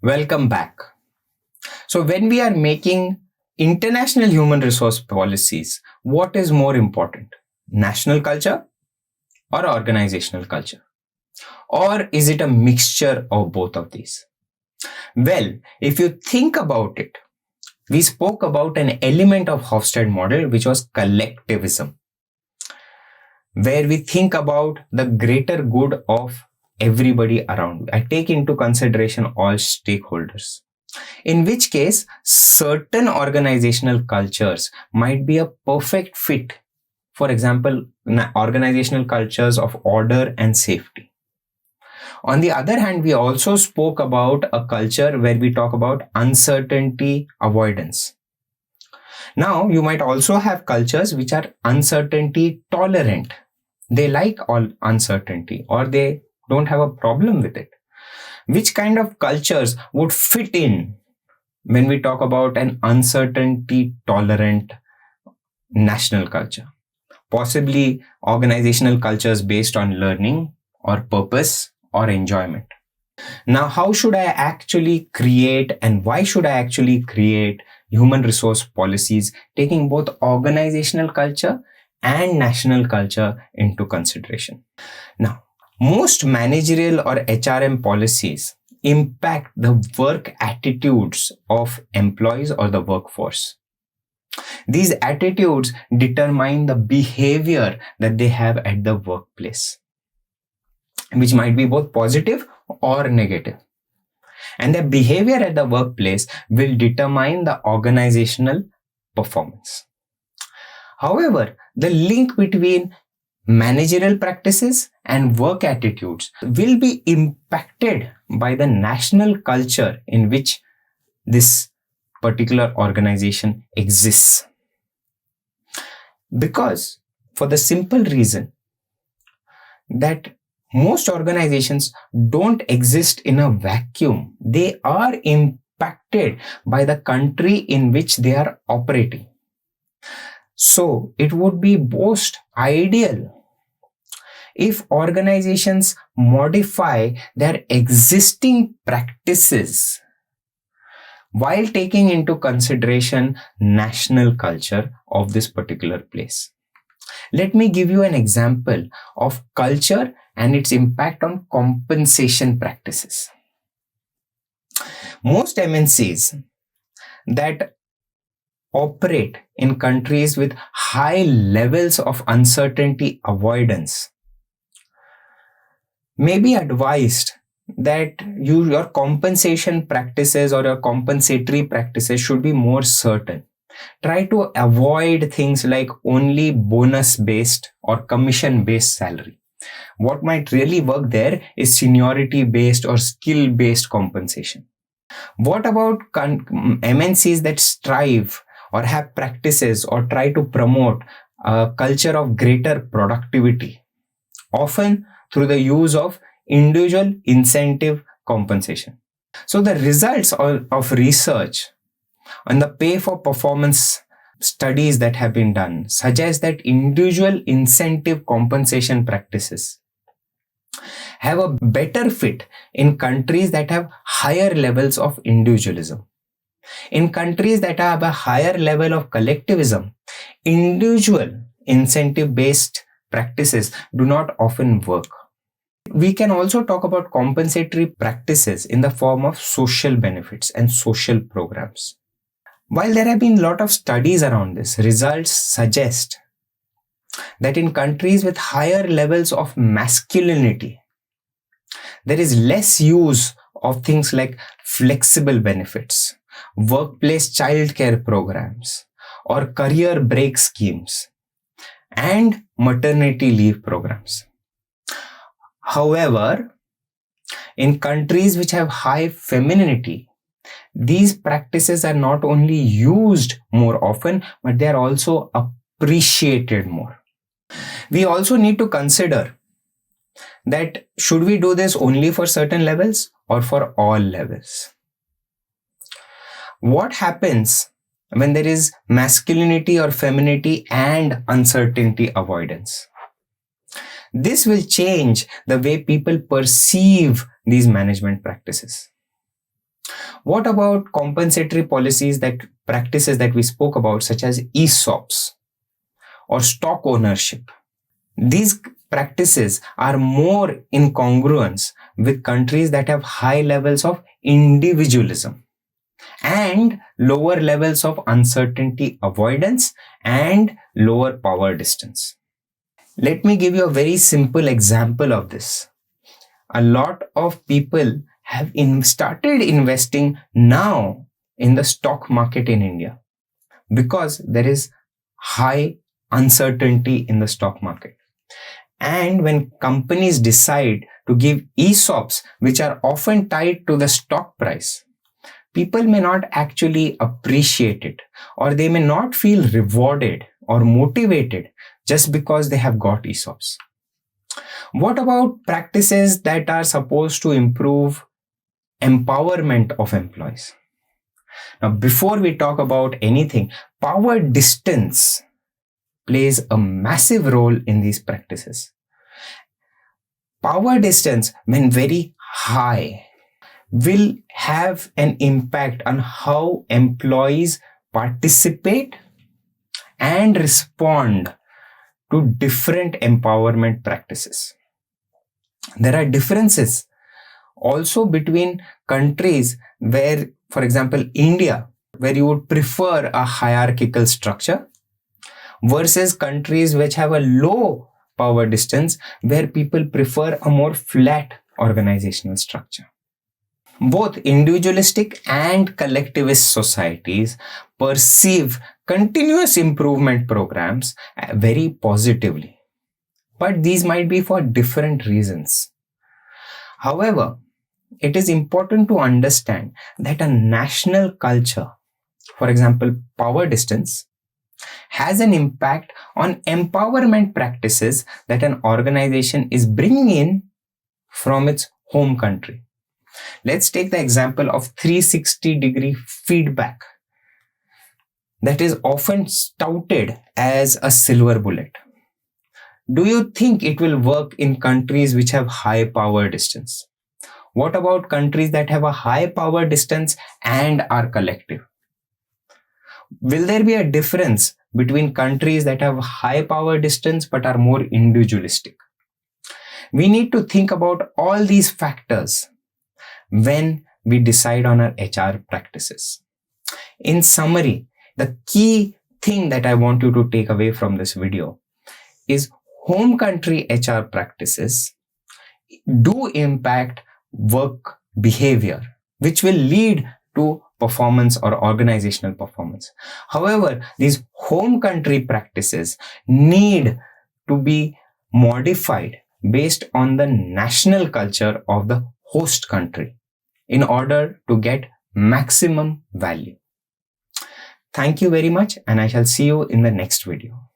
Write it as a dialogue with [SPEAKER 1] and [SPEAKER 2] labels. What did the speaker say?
[SPEAKER 1] Welcome back. So, when we are making international human resource policies, what is more important? National culture or organizational culture? Or is it a mixture of both of these? Well, if you think about it, we spoke about an element of Hofstede model, which was collectivism, where we think about the greater good of everybody around. I take into consideration all stakeholders. In which case, certain organizational cultures might be a perfect fit. For example, organizational cultures of order and safety. On the other hand, we also spoke about a culture where we talk about uncertainty avoidance. Now, you might also have cultures which are uncertainty tolerant. They like all uncertainty or they don't have a problem with it. Which kind of cultures would fit in when we talk about an uncertainty tolerant national culture? Possibly organizational cultures based on learning or purpose or enjoyment. Now, how should I actually create and why should I actually create human resource policies taking both organizational culture and national culture into consideration? Now, most managerial or HRM policies impact the work attitudes of employees or the workforce. These attitudes determine the behavior that they have at the workplace, which might be both positive or negative. And their behavior at the workplace will determine the organizational performance. However, the link between managerial practices and work attitudes will be impacted by the national culture in which this particular organization exists. Because for the simple reason that most organizations don't exist in a vacuum. They are impacted by the country in which they are operating. So it would be most ideal if organizations modify their existing practices while taking into consideration national culture of this particular place. Let me give you an example of culture and its impact on compensation practices. Most MNCs that operate in countries with high levels of uncertainty avoidance may be advised that your compensation practices or your compensatory practices should be more certain. Try to avoid things like only bonus-based or commission-based salary. What might really work there is seniority-based or skill-based compensation. What about MNCs that strive or have practices or try to promote a culture of greater productivity, often through the use of individual incentive compensation? So the results of research on the pay for performance studies that have been done suggest that individual incentive compensation practices have a better fit in countries that have higher levels of individualism. In countries that have a higher level of collectivism, individual incentive-based practices do not often work. We can also talk about compensatory practices in the form of social benefits and social programs. While there have been a lot of studies around this, results suggest that in countries with higher levels of masculinity, there is less use of things like flexible benefits, workplace childcare programs, or career break schemes, and maternity leave programs. However, in countries which have high femininity, these practices are not only used more often, but they are also appreciated more. We also need to consider that should we do this only for certain levels or for all levels? What happens when there is masculinity or femininity and uncertainty avoidance? This will change the way people perceive these management practices. What about compensatory policies, that practices that we spoke about, such as ESOPs or stock ownership? These practices are more in congruence with countries that have high levels of individualism and lower levels of uncertainty avoidance and lower power distance. Let me give you a very simple example of this. A lot of people have started investing now in the stock market in India because there is high uncertainty in the stock market. And when companies decide to give ESOPs, which are often tied to the stock price, people may not actually appreciate it, or they may not feel rewarded or motivated just because they have got ESOPs. What about practices that are supposed to improve empowerment of employees? Now, before we talk about anything, power distance plays a massive role in these practices. Power distance, when very high, will have an impact on how employees participate and respond to different empowerment practices. There are differences also between countries where, for example, India, where you would prefer a hierarchical structure, versus countries which have a low power distance, where people prefer a more flat organizational structure. Both individualistic and collectivist societies perceive continuous improvement programs very positively, but these might be for different reasons. However, it is important to understand that a national culture, for example, power distance, has an impact on empowerment practices that an organization is bringing in from its home country. Let's take the example of 360-degree feedback that is often touted as a silver bullet. Do you think it will work in countries which have high power distance? What about countries that have a high power distance and are collective? Will there be a difference between countries that have high power distance but are more individualistic? We need to think about all these factors when we decide on our HR practices. In summary, the key thing that I want you to take away from this video is home country HR practices do impact work behavior, which will lead to performance or organizational performance. However, these home country practices need to be modified based on the national culture of the host country in order to get maximum value. Thank you very much, and I shall see you in the next video.